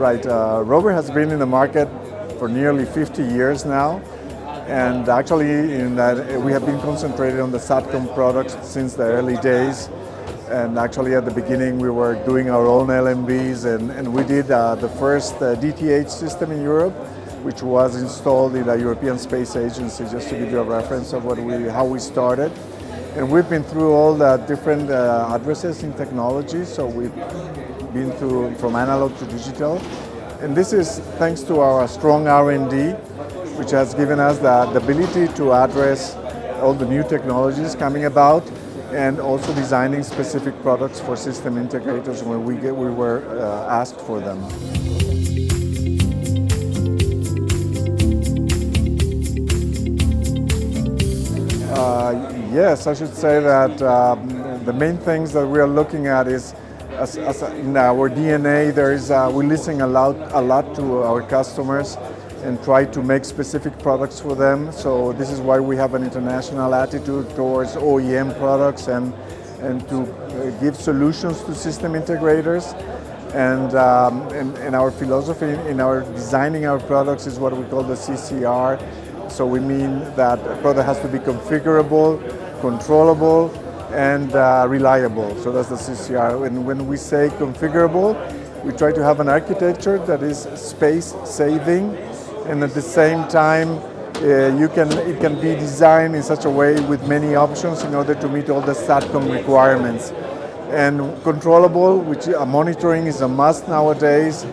right. Ro.Ve.R has been in the market for nearly 50 years now, and actually in that we have been concentrated on the SATCOM products since the early days. And actually at the beginning we were doing our own LMBs, and we did the first DTH system in Europe, which was installed in the European Space Agency, just to give you a reference of how we started. And we've been through all the different addresses in technology, so we've been through from analog to digital. And this is thanks to our strong R&D, which has given us the ability to address all the new technologies coming about, and also designing specific products for system integrators when we were asked for them. Yes, I should say that the main things that we are looking at is, as in our DNA, we listen a lot to our customers and try to make specific products for them. So this is why we have an international attitude towards OEM products and to give solutions to system integrators. And our philosophy in our designing our products is what we call the CCR. So we mean that a product has to be configurable, controllable, and reliable. So that's the CCR. And when we say configurable, we try to have an architecture that is space saving, and at the same time it can be designed in such a way with many options in order to meet all the SATCOM requirements. And controllable, which monitoring is a must nowadays,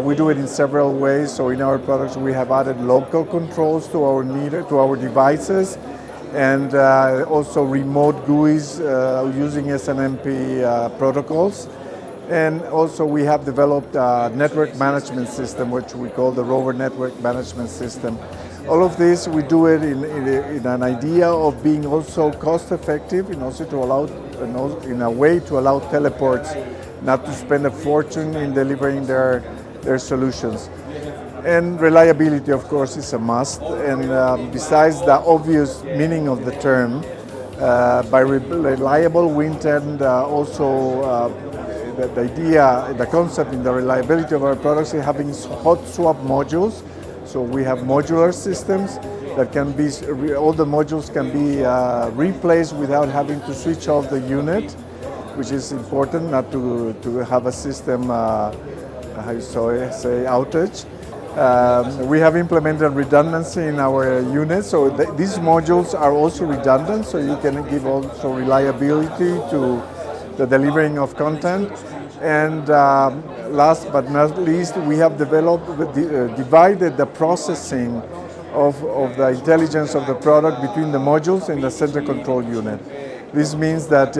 we do it in several ways. So in our products we have added local controls to our devices, and also remote GUIs using SNMP protocols. And also we have developed a network management system, which we call the Ro.Ve.R Network Management System. All of this, we do it in an idea of being also cost effective, and also in a way to allow teleports not to spend a fortune in delivering their solutions. And reliability, of course, is a must. And besides the obvious meaning of the term, by reliable, we intend also the concept in the reliability of our products is having hot swap modules. So we have modular systems that can be, all the modules can be replaced without having to switch off the unit, which is important not to have a system, how you say, outage. We have implemented redundancy in our units, so these modules are also redundant, so you can give also reliability to the delivering of content. And last but not least, we have divided the processing of the intelligence of the product between the modules and the center control unit. This means that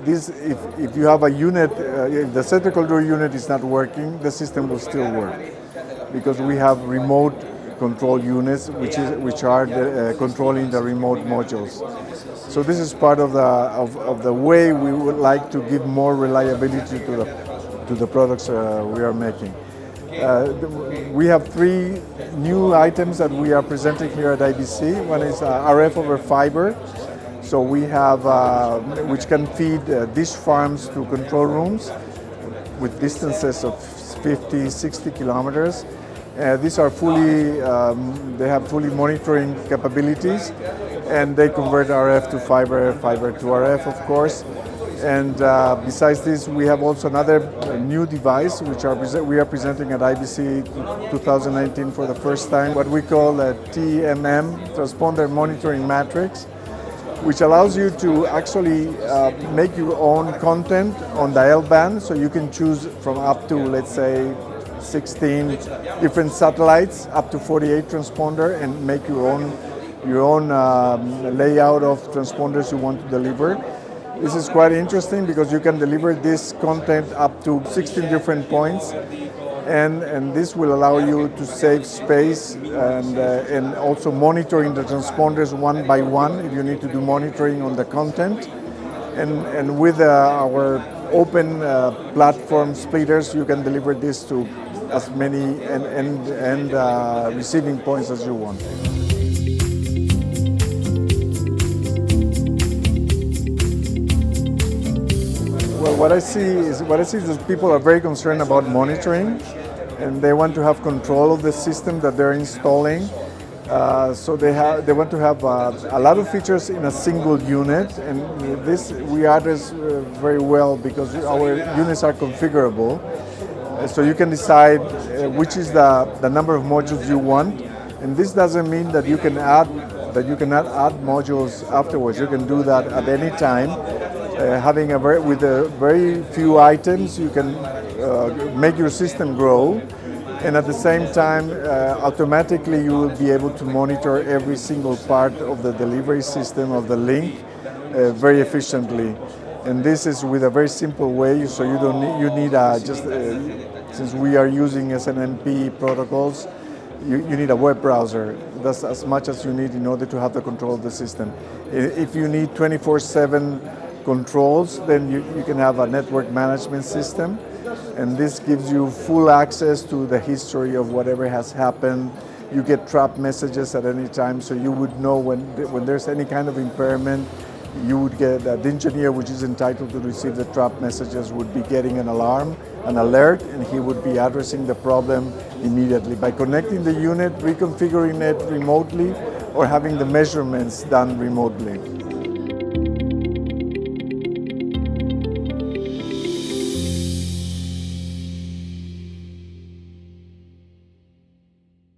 if you have a unit, if the center control unit is not working, the system will still work, because we have remote control units which are controlling the remote modules. So this is part of the way we would like to give more reliability to the products we are making. We have 3 new items that we are presenting here at IBC. One is RF over fiber. So we have, which can feed dish farms to control rooms with distances of 50, 60 kilometers. These are they have fully monitoring capabilities, and they convert RF to fiber, fiber to RF, of course. And besides this, we have also another new device which we are presenting at IBC 2019 for the first time, what we call a TMM, Transponder Monitoring Matrix, which allows you to actually make your own content on the L-band, so you can choose from up to, let's say, 16 different satellites, up to 48 transponder, and make your own layout of transponders you want to deliver. This is quite interesting because you can deliver this content up to 16 different points, and this will allow you to save space and also monitoring the transponders one by one if you need to do monitoring on the content. And with our open platform splitters, you can deliver this to as many and receiving points as you want. Well, what I see is that people are very concerned about monitoring, and they want to have control of the system that they're installing. So they want to have a lot of features in a single unit, and this we address very well because our units are configurable. So you can decide which is the number of modules you want, and this doesn't mean that you cannot add modules afterwards. You can do that at any time. With very few items, you can make your system grow, and at the same time, automatically you will be able to monitor every single part of the delivery system of the link very efficiently. And this is with a very simple way, so you don't need, you need since we are using SNMP protocols, you need a web browser. That's as much as you need in order to have the control of the system. If you need 24/7 controls, then you can have a network management system, and this gives you full access to the history of whatever has happened. You get trap messages at any time, so you would know when there's any kind of impairment. You would get the engineer, which is entitled to receive the trap messages, would be getting an alarm, an alert, and he would be addressing the problem immediately by connecting the unit, reconfiguring it remotely, or having the measurements done remotely.